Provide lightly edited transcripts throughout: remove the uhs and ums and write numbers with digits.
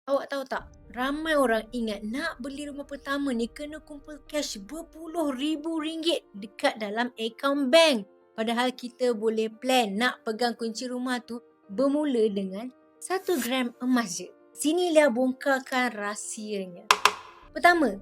Awak tahu tak, ramai orang ingat nak beli rumah pertama ni kena kumpul cash berpuluh ribu ringgit dekat dalam akaun bank. Padahal kita boleh plan nak pegang kunci rumah tu bermula dengan 1 gram emas je. Sini Lia bongkarkan rahsianya. Pertama,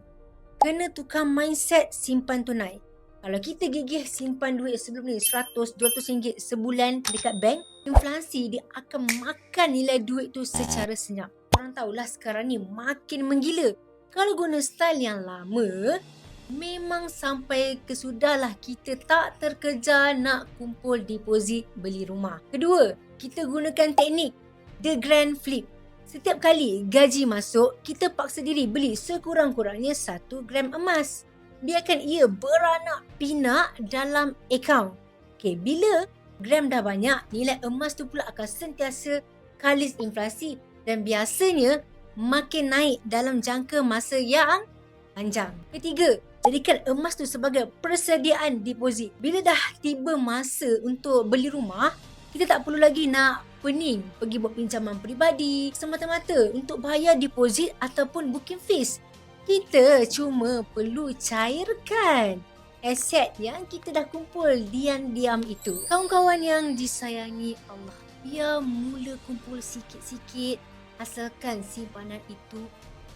kena tukar mindset simpan tunai. Kalau kita gigih simpan duit sebelum ni 100-200 ringgit sebulan dekat bank, inflasi dia akan makan nilai duit tu secara senyap. Korang tahulah sekarang ni makin menggila. Kalau guna style yang lama, memang sampai kesudahlah kita tak terkejar nak kumpul deposit beli rumah. Kedua, kita gunakan teknik The Grand Flip. Setiap kali gaji masuk, kita paksa diri beli sekurang-kurangnya 1 gram emas. Biarkan ia beranak pinak dalam akaun. Okay, bila gram dah banyak, nilai emas tu pula akan sentiasa kalis inflasi dan biasanya makin naik dalam jangka masa yang panjang. Ketiga, jadikan emas tu sebagai persediaan deposit. Bila dah tiba masa untuk beli rumah, kita tak perlu lagi nak pening pergi buat pinjaman peribadi semata-mata untuk bayar deposit ataupun booking fees. Kita cuma perlu cairkan aset yang kita dah kumpul diam-diam itu. Kawan-kawan yang disayangi Allah, biar mula kumpul sikit-sikit asalkan simpanan itu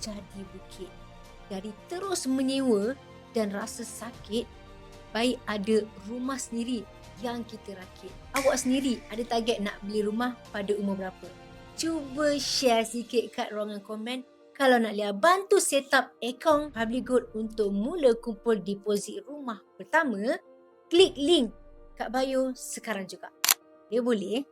jadi bukit. Dari terus menyewa dan rasa sakit, baik ada rumah sendiri yang kita rakit. Awak sendiri ada target nak beli rumah pada umur berapa? Cuba share sikit kat ruangan komen. Kalau nak Lia bantu set up akaun Public Gold untuk mula kumpul deposit rumah pertama, klik link kat bio sekarang juga. Dia boleh